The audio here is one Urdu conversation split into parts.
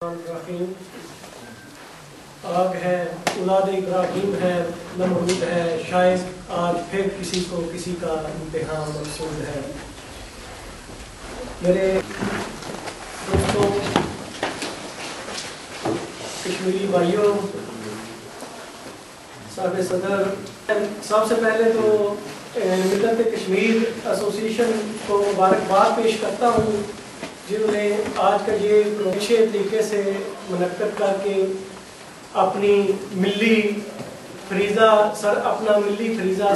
الرحیم آگ ہے، اولاد ابراہیم ہے، نمرود ہے، شاید آج پھر کسی کو کسی کا امتحان منصوب ہے۔ میرے دوستوں، کشمیری بھائیوں، صاحب صدر، سب سے پہلے تو ملت کشمیر ایسوسیشن کو مبارکباد پیش کرتا ہوں، جنہوں نے آج کا یہ اچھے طریقے سے منعقد کر کے اپنا ملی فریضہ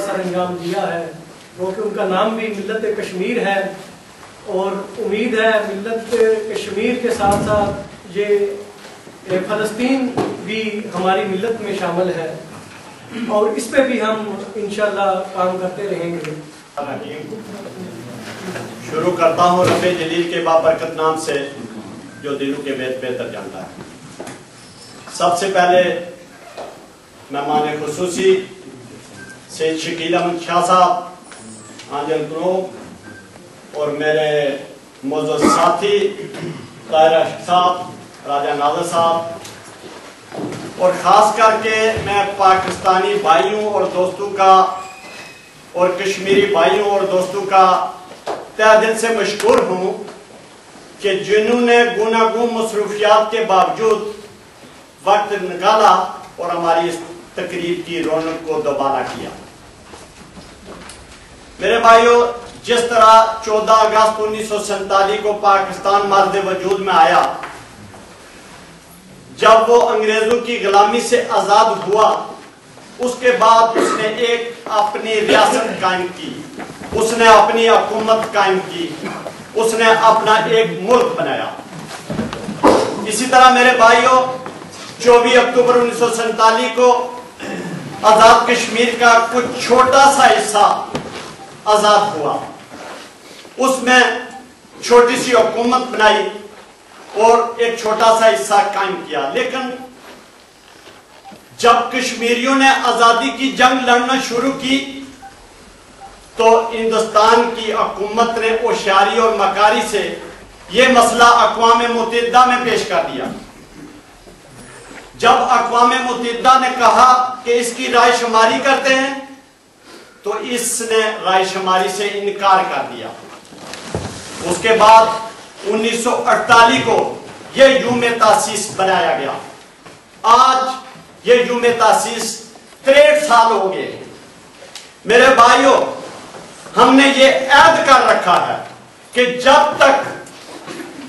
سر انجام دیا ہے، وہ کہ ان کا نام بھی ملت کشمیر ہے، اور امید ہے ملت کشمیر کے ساتھ ساتھ یہ فلسطین بھی ہماری ملت میں شامل ہے، اور اس پہ بھی ہم انشاءاللہ کام کرتے رہیں گے۔ شروع کرتا ہوں رب جلیل کے بابرکت نام سے جو دلوں کے بہتر جانتا ہے۔ سب سے پہلے مہمان خصوصی سید شکیل احمد شاہ صاحب، آنجل گروپ، اور میرے معزز ساتھی طاہر اشرف صاحب، راجہ ناظر صاحب، اور خاص کر کے میں پاکستانی بھائیوں اور دوستوں کا اور کشمیری بھائیوں اور دوستوں کا تہ دل سے مشکور ہوں کہ جنہوں نے گوناگون مصروفیات کے باوجود وقت نکالا اور ہماری اس تقریب کی رونق کو دوبارہ کیا۔ میرے بھائیوں، جس طرح 14 اگست 1947 کو پاکستان مرد وجود میں آیا، جب وہ انگریزوں کی غلامی سے آزاد ہوا، اس کے بعد اس نے ایک اپنی ریاست قائم کی، اس نے اپنی حکومت قائم کی، اس نے اپنا ایک ملک بنایا۔ اسی طرح میرے بھائیوں، 24 اکتوبر 1947 کو آزاد کشمیر کا کچھ چھوٹا سا حصہ آزاد ہوا، اس میں چھوٹی سی حکومت بنائی اور ایک چھوٹا سا حصہ قائم کیا، لیکن جب کشمیریوں نے آزادی کی جنگ لڑنا شروع کی تو ہندوستان کی حکومت نے ہوشیاری اور مکاری سے یہ مسئلہ اقوام متحدہ میں پیش کر دیا۔ جب اقوام متحدہ نے کہا کہ اس کی رائے شماری کرتے ہیں تو اس نے رائے شماری سے انکار کر دیا۔ اس کے بعد 1948 کو یہ یوم تاسیس بنایا گیا۔ آج یہ یوم تاسیس 63 سال ہو گئے۔ میرے بھائیوں، ہم نے یہ عہد کر رکھا ہے کہ جب تک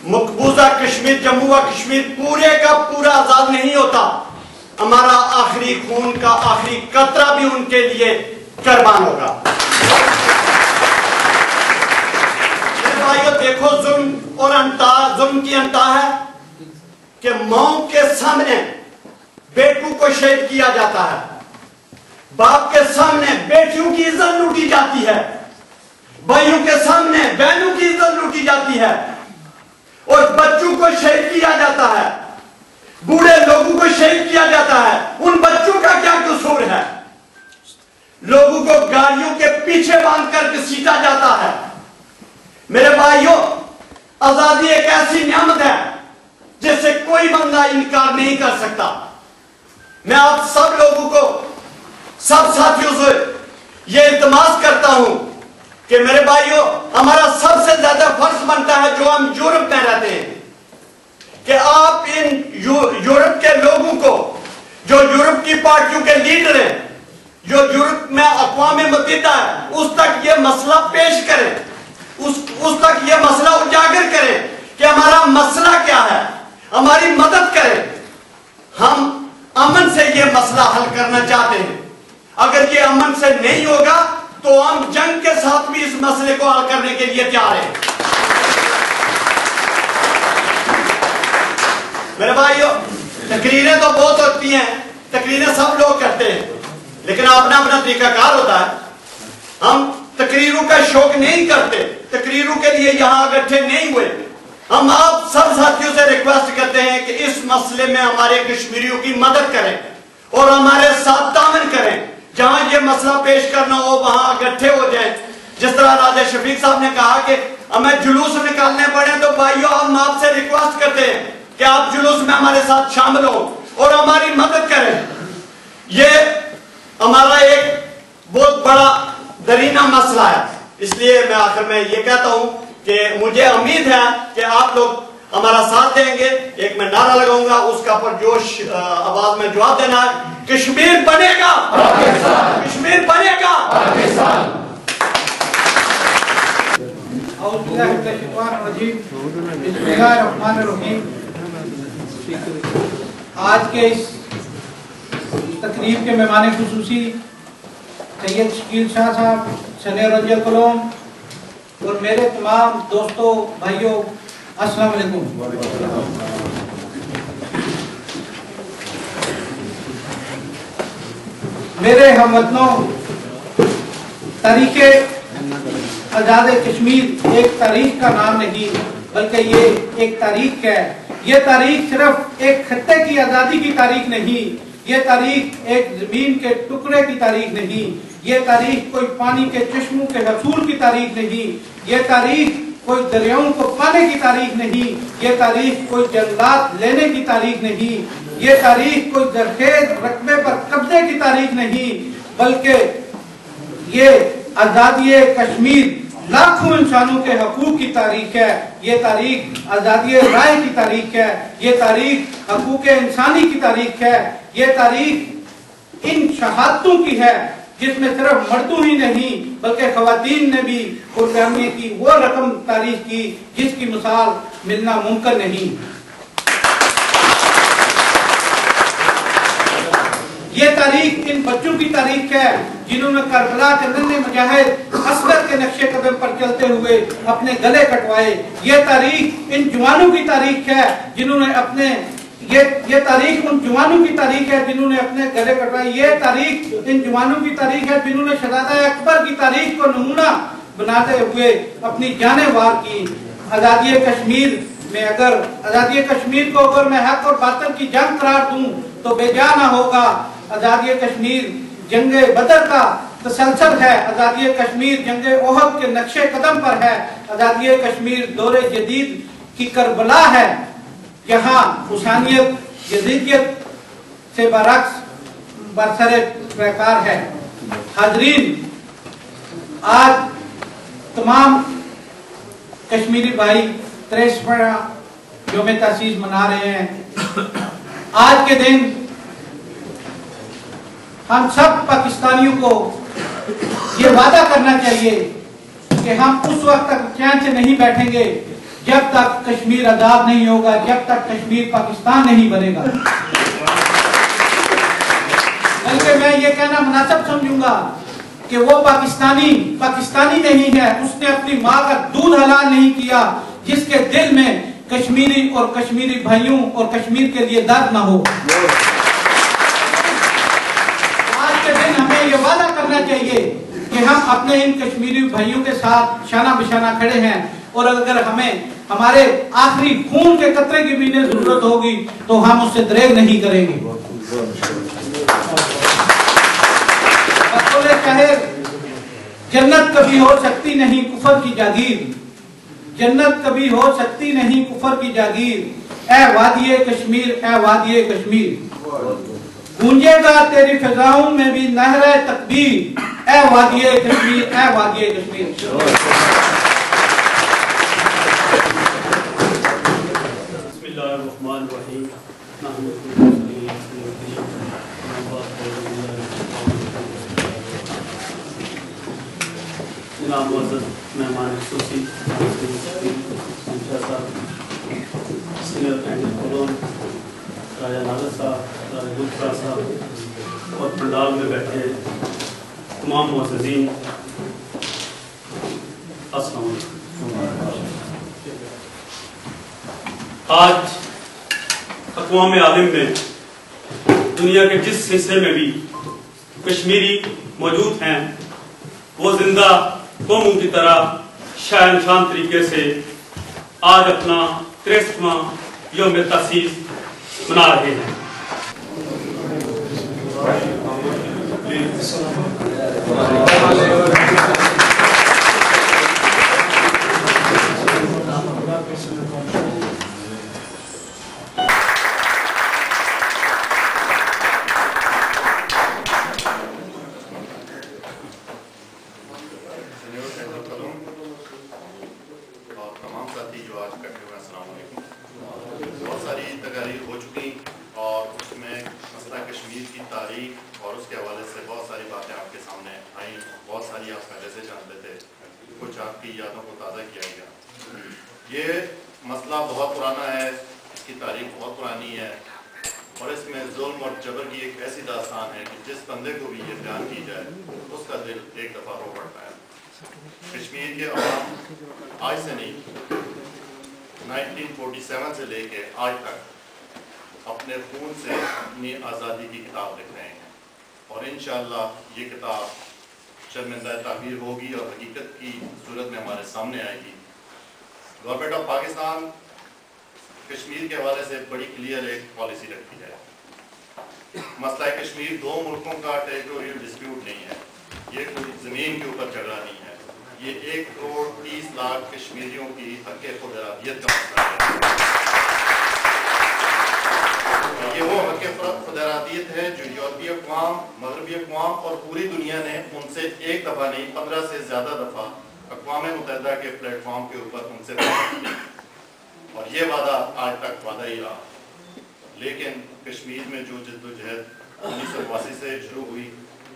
مقبوضہ کشمیر، جموں و کشمیر پورے کا پورا آزاد نہیں ہوتا، ہمارا آخری خون کا آخری قطرہ بھی ان کے لیے قربان ہوگا۔ میرے بھائیوں، دیکھو ظلم اور ظلم کی انتہا ہے کہ ماؤں کے سامنے بیٹوں کو شہید کیا جاتا ہے، باپ کے سامنے بیٹیوں کی عزت لوٹی جاتی ہے، بھائیوں کے سامنے بہنوں کی عزت لوٹی جاتی ہے، اور بچوں کو شہید کیا جاتا ہے، بوڑھے لوگوں کو شہید کیا جاتا ہے۔ ان بچوں کا کیا قصور ہے؟ لوگوں کو گاڑیوں کے پیچھے باندھ کر گھسیٹا جاتا ہے۔ میرے بھائیوں، آزادی ایک ایسی نعمت ہے جس سے کوئی بندہ انکار نہیں کر سکتا۔ میں آپ سب لوگوں کو، سب ساتھیوں سے یہ التماس کرتا ہوں کہ میرے بھائیوں، ہمارا سب سے زیادہ فرض بنتا ہے جو ہم یورپ میں رہتے ہیں، کہ آپ ان یورپ کے لوگوں کو، جو یورپ کی پارٹیوں کے لیڈر ہیں، جو یورپ میں اقوام متحدہ ہے، اس تک یہ مسئلہ پیش کریں، اس تک یہ مسئلہ اجاگر کریں کہ ہمارا مسئلہ کیا ہے، ہماری مدد کریں۔ ہم امن سے یہ مسئلہ حل کرنا چاہتے ہیں۔ اگر یہ امن سے نہیں ہوگا تو ہم جنگ کے ساتھ بھی اس مسئلے کو حل کرنے کے لیے تیار ہیں۔ میرے بھائیوں، تقریریں تو بہت ہوتی ہیں، تقریریں سب لوگ کرتے ہیں، لیکن اپنا اپنا طریقہ کار ہوتا ہے۔ ہم تقریروں کا شوق نہیں کرتے، تقریروں کے لیے یہاں اکٹھے نہیں ہوئے۔ ہم آپ سب ساتھیوں سے ریکویسٹ کرتے ہیں کہ اس مسئلے میں ہمارے کشمیریوں کی مدد کریں اور ہمارے ساتھ تعاون کریں۔ جہاں یہ مسئلہ پیش کرنا ہو وہاں اکٹھے ہو جائیں۔ جس طرح راجہ شفیق صاحب نے کہا کہ ہمیں جلوس نکالنے پڑے تو بھائیوں، ہم آپ سے ریکویسٹ کرتے ہیں کہ آپ جلوس میں ہمارے ساتھ شامل ہوں اور ہماری مدد کریں. یہ ہمارا ایک بہت بڑا درینہ مسئلہ ہے. اس لیے میں آخر میں یہ کہتا ہوں کہ مجھے امید ہے کہ آپ لوگ ہمارا ساتھ دیں گے. ایک میں نعرہ لگاؤں گا, اس کا پرجوش آواز میں جواب دینا ہے. کشمیر بنے گا, کشمیر بنے گا. اعوذ باللہ من الشیطان الرجیم. بسم اللہ الرحمن الرحیم. آج کے اس تقریب کے مہمان خصوصی سید شکیل شاہ صاحب, سینئر رنجر کلوم, اور میرے تمام دوستوں بھائیوں, السلام علیکم. میرے ہم وطنوں, تاریخ آزاد کشمیر ایک تاریخ کا نام نہیں بلکہ یہ ایک تاریخ ہے. یہ تاریخ صرف ایک خطے کی آزادی کی تاریخ نہیں, یہ تاریخ ایک زمین کے ٹکڑے کی تاریخ نہیں, یہ تاریخ کوئی پانی کے چشموں کے حصول کی تاریخ نہیں, یہ تاریخ کوئی دریاؤں کو پانے کی تاریخ نہیں, یہ تاریخ کوئی جنگلات لینے کی تاریخ نہیں, یہ تاریخ کوئی زرخیز رقبے پر قبضے کی تاریخ نہیں, بلکہ یہ آزادی کشمیر لاکھوں انسانوں کے حقوق کی تاریخ ہے. یہ تاریخ آزادی رائے کی تاریخ ہے, یہ تاریخ حقوق انسانی کی تاریخ ہے, یہ تاریخ ان شہادتوں کی ہے جس میں صرف مردوں ہی نہیں بلکہ خواتین نے بھی قربانی کی وہ رقم تاریخ کی جس کی مثال ملنا ممکن نہیں. یہ تاریخ ان بچوں کی تاریخ ہے جنہوں نے کربلا کے ننھے مجاہد اصغر کے نقشے قدم پر چلتے ہوئے اپنے گلے کٹوائے. یہ تاریخ ان جوانوں کی تاریخ ہے جنہوں نے اپنے یہ تاریخ ان جوانوں کی تاریخ ہے جنہوں نے اپنے گلے کٹوائے. یہ تاریخ ان جوانوں کی تاریخ ہے جنہوں نے شہزادہ اکبر کی تاریخ کو نمونہ بناتے ہوئے اپنی جانیں وار کی. آزادی کشمیر میں آزادی کشمیر کو اگر میں حق اور باطل کی جنگ قرار دوں تو بے جا نہ ہوگا. آزادی کشمیر جنگ بدر کا تسلسل ہے, آزادی کشمیر جنگ احد کے نقش قدم پر ہے, آزادی کشمیر دور جدید کی کربلا ہے جہاں حسینیت یزیدیت سے برعکس برسر پیکار ہے. حاضرین, آج تمام کشمیری بھائی 63واں یوم تاسیس منا رہے ہیں. آج کے دن ہم سب پاکستانیوں کو یہ وعدہ کرنا چاہیے کہ ہم اس وقت تک چین سے نہیں بیٹھیں گے جب تک کشمیر آزاد نہیں ہوگا, جب تک کشمیر پاکستان نہیں بنے گا. بلکہ میں یہ کہنا مناسب سمجھوں گا کہ وہ پاکستانی نہیں ہے, اس نے اپنی ماں کا دودھ حلال نہیں کیا جس کے دل میں کشمیری اور کشمیری بھائیوں اور کشمیر کے لیے درد نہ ہو. آج کے دن ہمیں یہ وعدہ کرنا چاہیے کہ ہم اپنے ان کشمیری بھائیوں کے ساتھ شانہ بشانہ کھڑے ہیں, اور اگر ہمیں ہمارے آخری خون کے قطرے کی بھی ضرورت ہوگی تو ہم اس سے دریغ نہیں کریں گے. جنت کبھی ہو سکتی نہیں کفر کی جاگیر, جنت کبھی ہو سکتی نہیں کفر کی جاگیر, اے وادی کشمیر, اے وادی کشمیر, گونجے گا تیری فضاؤں میں بھی نہر تکبیر, اے وادی کشمیر, اے وادی کشمیر. بسم اللہ الرحمن الرحیم. جناب معزز مہمان خصوصی سینئر رنجر کلوم راجہ ناظر صاحب, راجہ لطفا صاحب اور پنڈال میں بیٹھے تمام معززین, السلام علیکم. آج اقوام عالم میں دنیا کے جس حصے میں بھی کشمیری موجود ہیں وہ زندہ قوموں کی طرح شاہن شان طریقے سے آج اپنا 63واں یوم تاسیس منا رہے ہیں. آزادی آپ پہلے سے جانتے تھے، کچھ آپ کی یادوں کو تازہ کیا گیا. یہ مسئلہ بہت پرانا ہے، اس کی تاریخ بہت پرانی ہے، اور اس میں ظلم اور جبر کی ایک ایسی داستان ہے کہ جس بندے کو بھی یہ بیان کی جائے اس کا دل ایک دفعہ رو پڑتا ہے. کشمیر کے عوام آج سے نہیں 1947 سے لے کے آج تک اپنے خون سے اپنی آزادی کی کتاب لکھ رہے ہیں، اور انشاءاللہ یہ کتاب شرمندہ تعبیر ہوگی اور حقیقت کی صورت میں ہمارے سامنے آئے گی. گورنمنٹ آف پاکستان کشمیر کے حوالے سے بڑی کلیئر ایک پالیسی رکھتی ہے. مسئلہ کشمیر دو ملکوں کا ٹیریٹوریل ڈسپیوٹ نہیں ہے، یہ کوئی زمین کے اوپر جھگڑا نہیں ہے، یہ 1,30,00,000 کشمیریوں کی حق خود ارادیت کا مسئلہ ہے. یہ وہ حق خود ارادیت ہے جو یورپی اقوام، مغربی اقوام اور پوری دنیا نے ان سے ایک دفعہ نہیں 15 سے زیادہ دفعہ اقوام متحدہ کے پلیٹ فارم کے اوپر ان سے بات کی، اور یہ وعدہ آج تک وعدہ ہی رہا. لیکن کشمیر میں جو جدوجہد 1982 سے شروع ہوئی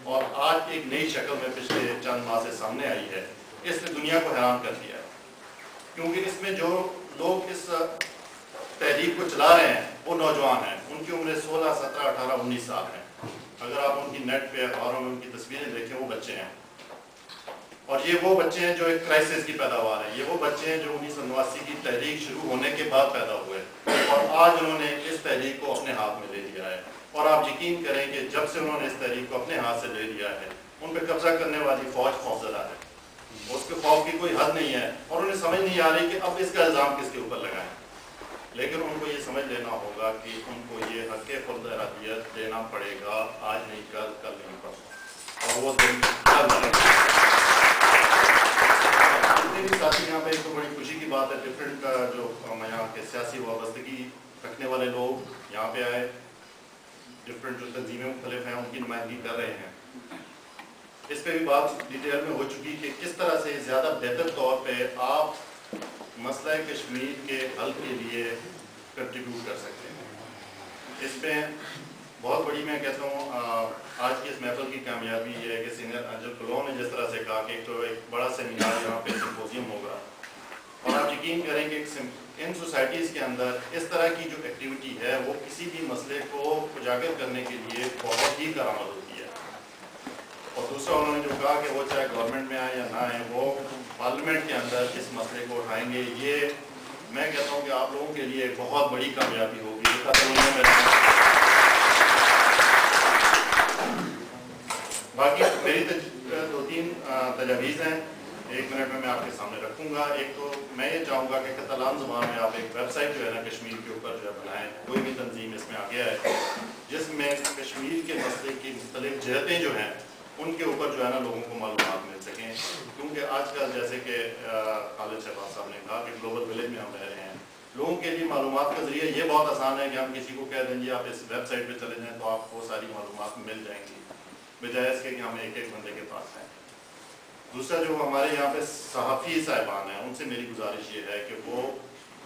اور آج ایک نئی شکل میں پچھلے چند ماہ سے سامنے آئی ہے، اس نے دنیا کو حیران کر دیا ہے. کیونکہ اس میں جو لوگ اس تحریک کو چلا رہے ہیں وہ نوجوان ہیں، ان کی عمریں 16، 17، 18، 19 سال ہیں. اگر آپ ان کی نیٹ پہ اخباروں میں ان کی تصویریں دیکھیں وہ بچے ہیں، اور یہ وہ بچے ہیں جو ایک کرائسس کی پیداوار ہے. یہ وہ بچے ہیں جو 1989 کی تحریک شروع ہونے کے بعد پیدا ہوئے، اور آج انہوں نے اس تحریک کو اپنے ہاتھ میں لے لیا ہے. اور آپ یقین کریں کہ جب سے انہوں نے اس تحریک کو اپنے ہاتھ سے لے لیا ہے، ان پہ قبضہ کرنے والی فوج خوفزدہ ہے، اس کے خوف کی کوئی حد نہیں ہے، اور انہیں سمجھ نہیں آ رہی کہ اب اس کا الزام کس کے اوپر لگائیں. لیکن ان کو یہ سمجھ لینا ہوگا کہ ان کو یہ حق خود ارادیت دینا پڑے گا، آج نہیں کل، کل نہیں پرسوں، اور وہ دن کل آئے گا. جتنے بھی ساتھی یہاں پہ، ایک تو بڑی خوشی کی بات ہے، ڈفرینٹ جو یہاں کے سیاسی وابستگی رکھنے والے لوگ یہاں پہ آئے، ڈفرینٹ جو تنظیمیں مختلف ہیں ان کی نمائندگی کر رہے ہیں. اس پہ بھی بات ڈیٹیل میں ہو چکی کہ کس طرح سے زیادہ بہتر طور پہ آپ مسئلہ کشمیر کے حل کے لیے کنٹریبیوٹ کر سکتے ہیں. اس میں بہت بڑی میں کہتا ہوں آج کی اس محفل کی کامیابی یہ ہے کہ سینئر انجل کلو نے جس طرح سے کہا کہ ایک بڑا سیمینار یہاں پہ سمپوزیم ہوگا، اور آپ یقین کریں کہ ان سوسائٹیز کے اندر اس طرح کی جو ایکٹیویٹی ہے وہ کسی بھی مسئلے کو اجاگر کرنے کے لیے بہت ہی کارآمد ہوتی ہے. اور دوسرا انہوں نے جو کہا کہ وہ چاہے گورنمنٹ میں آئے یا نہ آئے، وہ پارلیمنٹ کے اندر اس مسئلے کو اٹھائیں گے. یہ میں کہتا ہوں کہ آپ لوگوں کے لیے ایک بہت بڑی کامیابی ہوگی. باقی میری 2-3 تجاویز ہیں، 1 منٹ میں آپ کے سامنے رکھوں گا. ایک تو میں یہ چاہوں گا کہ کتالان زبان میں آپ ایک ویب سائٹ جو ہے نا کشمیر کے اوپر جو ہے بنائیں. کوئی بھی تنظیم اس میں آگے ہے جس میں کشمیر کے مسئلے کی مختلف جہتیں جو ہیں ان کے اوپر جو ہے نا لوگوں کو معلومات مل سکیں. کیونکہ آج کل جیسے کہ خالد شہباز صاحب نے کہا کہ گلوبل ولیج میں ہم رہ رہے ہیں، لوگوں کے لیے معلومات کا ذریعہ یہ بہت آسان ہے کہ ہم کسی کو کہہ دیں گے آپ اس ویب سائٹ پہ چلے جائیں تو آپ کو ساری معلومات مل جائیں گی، بجائے اس کے کہ ہم ایک بندے کے پاس ہیں. دوسرا جو ہمارے یہاں پہ صحافی صاحبان ہیں ان سے میری گزارش یہ ہے کہ وہ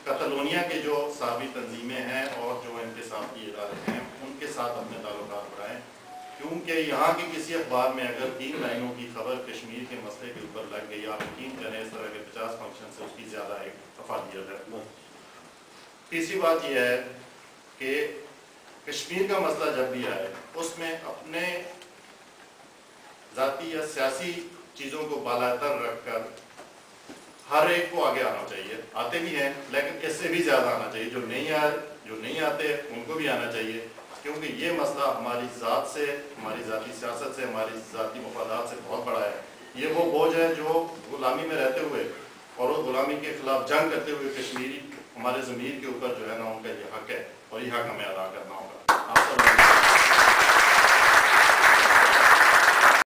کتالونیا کے جو صحافی تنظیمیں ہیں اور جو ان کے صحافی ادارے ہیں ان کے ساتھ اپنے تعلقات بڑھائیں. کیونکہ یہاں کی کسی اخبار میں اگر 3 لائنوں کی خبر کشمیر کے مسئلے کے اوپر لگ گئی، آپ یقین کریں اس طرح کے 50 فنکشن سے اس کی زیادہ ایک افادیت ہے. تیسری بات یہ ہے کہ کشمیر کا مسئلہ جب بھی آئے اس میں اپنے ذاتی یا سیاسی چیزوں کو بالاتر رکھ کر ہر ایک کو آگے آنا چاہیے. آتے بھی ہیں لیکن اس سے بھی زیادہ آنا چاہیے. جو نہیں آتے ان کو بھی آنا چاہیے، کیونکہ یہ مسئلہ ہماری ذات سے، ہماری ذاتی سیاست سے، ہماری ذاتی مفادات سے بہت بڑا ہے. یہ وہ بوجھ ہے جو غلامی میں رہتے ہوئے اور اس غلامی کے خلاف جنگ کرتے ہوئے کشمیری ہمارے ضمیر کے اوپر جو ہے نا ان کا یہ حق ہے، اور یہ حق ہمیں ادا کرنا ہوگا. آپ سب